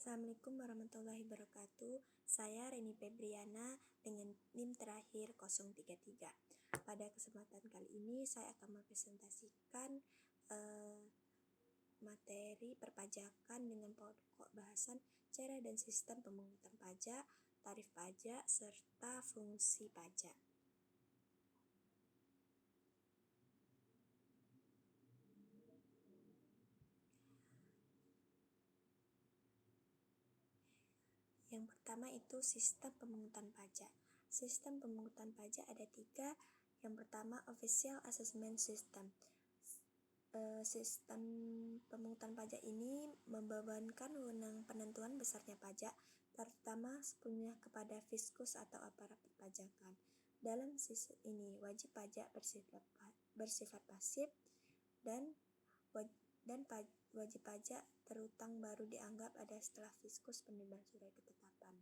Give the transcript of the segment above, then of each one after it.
Assalamualaikum warahmatullahi wabarakatuh. Saya Reni Febriana dengan NIM terakhir 033. Pada kesempatan kali ini saya akan mempresentasikan materi perpajakan dengan pokok bahasan cara dan sistem pemungutan pajak, tarif pajak, serta fungsi pajak. Yang pertama itu sistem pemungutan pajak. Sistem pemungutan pajak ada 3. Yang pertama, Official Assessment System. Sistem pemungutan pajak ini membebankan wewenang penentuan besarnya pajak, terutama sepenuhnya kepada fiskus atau aparat perpajakan. Dalam sistem ini, wajib pajak bersifat pasif dan wajib pajak terutang baru dianggap ada setelah fiskus penerbitan surat ketetapan.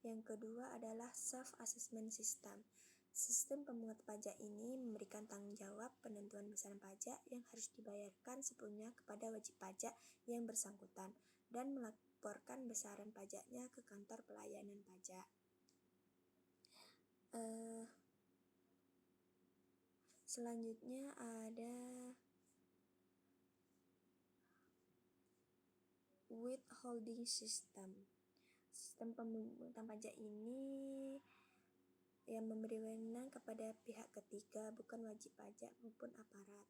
Yang kedua adalah Self-Assessment System. Sistem pemungutan pajak ini memberikan tanggung jawab penentuan besaran pajak yang harus dibayarkan sepenuhnya kepada wajib pajak yang bersangkutan dan melaporkan besaran pajaknya ke kantor pelayanan pajak. Selanjutnya ada Withholding System. Sistem pemungutan pajak ini yang memberi wewenang kepada pihak ketiga, bukan wajib pajak maupun aparat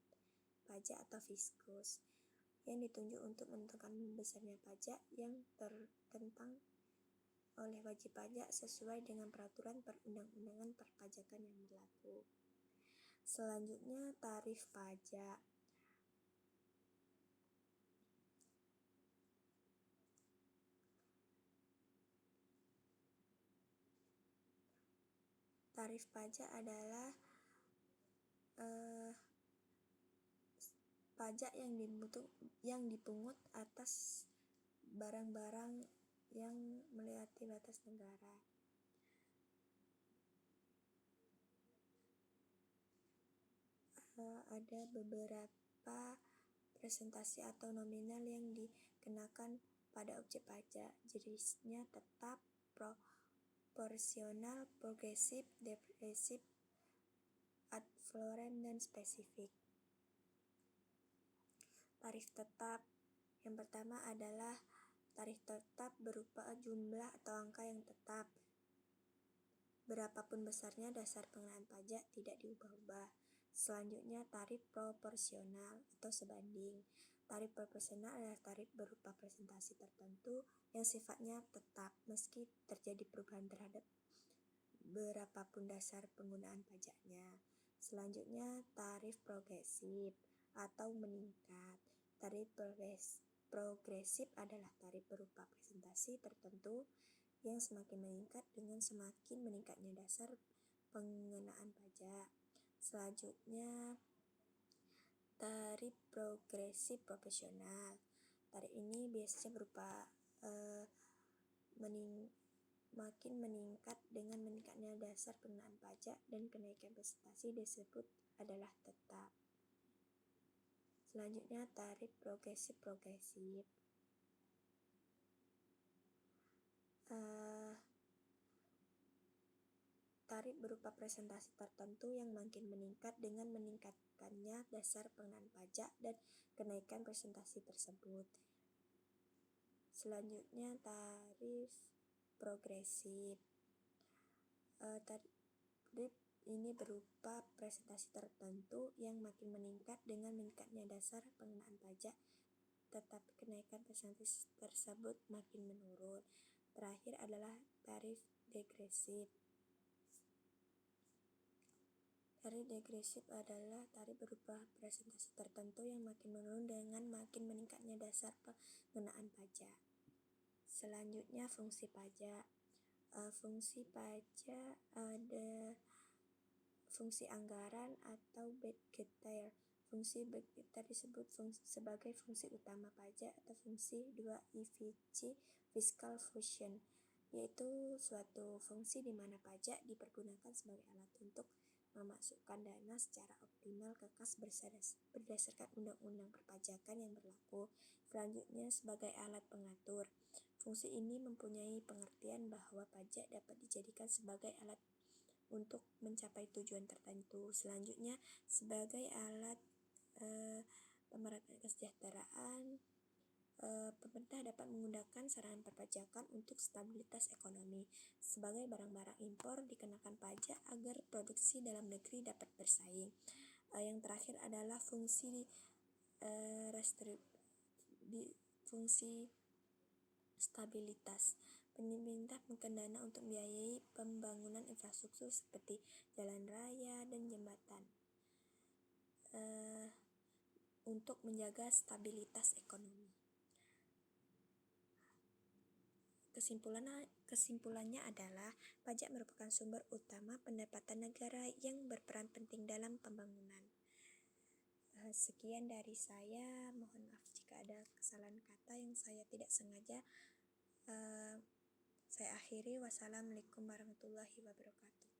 pajak atau fiskus, yang ditunjuk untuk menentukan besarnya pajak yang tertentang oleh wajib pajak sesuai dengan peraturan perundang-undangan perpajakan yang berlaku. Selanjutnya, tarif pajak. Tarif pajak adalah pajak yang dipungut atas barang-barang yang melewati batas negara. Ada beberapa presentasi atau nominal yang dikenakan pada objek pajak, jenisnya tetap, proporsional, progresif, degresif, ad valorem, dan spesifik. Tarif tetap. Yang pertama adalah tarif tetap berupa jumlah atau angka yang tetap. Berapapun besarnya dasar pengenaan pajak tidak diubah-ubah. Selanjutnya, tarif proporsional atau sebanding. Tarif proporsional adalah tarif berupa presentasi tertentu yang sifatnya tetap meski terjadi perubahan terhadap berapapun dasar penggunaan pajaknya. Selanjutnya, tarif progresif atau meningkat. Tarif progresif adalah tarif berupa presentasi tertentu yang semakin meningkat dengan semakin meningkatnya dasar pengenaan pajak. Selanjutnya, tarif progresif proporsional. Tarif ini biasanya berupa makin meningkat dengan meningkatnya dasar pengenaan pajak, dan kenaikan presentasi disebut adalah tetap. Selanjutnya, tarif progresif. Tarif berupa presentasi tertentu yang makin meningkat dengan meningkatkannya dasar pengenaan pajak dan kenaikan presentasi tersebut. Selanjutnya, tarif progresif. Tarif ini berupa presentasi tertentu yang makin meningkat dengan meningkatnya dasar pengenaan pajak, tetapi kenaikan presentasi tersebut makin menurun. Terakhir adalah tarif degresif. Tarif degresif adalah tarif berupa presentasi tertentu yang makin menurun dengan makin meningkatnya dasar pengenaan pajak. Selanjutnya, fungsi pajak. Fungsi pajak ada fungsi anggaran atau budgeter. Fungsi budgeter disebut sebagai fungsi utama pajak atau fungsi 2 fiscal function, yaitu suatu fungsi di mana pajak dipergunakan sebagai alat untuk memasukkan dana secara optimal ke kas berdasarkan undang-undang perpajakan yang berlaku. Selanjutnya, sebagai alat pengatur. Fungsi ini mempunyai pengertian bahwa pajak dapat dijadikan sebagai alat untuk mencapai tujuan tertentu. Selanjutnya, sebagai alat pemerataan kesejahteraan, pemerintah dapat menggunakan sarana perpajakan untuk stabilitas ekonomi. Sebagai barang-barang impor dikenakan pajak agar produksi dalam negeri dapat bersaing. Yang terakhir adalah fungsi fungsi stabilitas. Pemerintah menggunakan dana untuk membiayai pembangunan infrastruktur seperti jalan raya dan jembatan untuk menjaga stabilitas ekonomi. Kesimpulannya adalah pajak merupakan sumber utama pendapatan negara yang berperan penting dalam pembangunan. Sekian dari saya, mohon maaf jika ada kesalahan kata yang saya tidak sengaja. Saya akhiri, wassalamualaikum warahmatullahi wabarakatuh.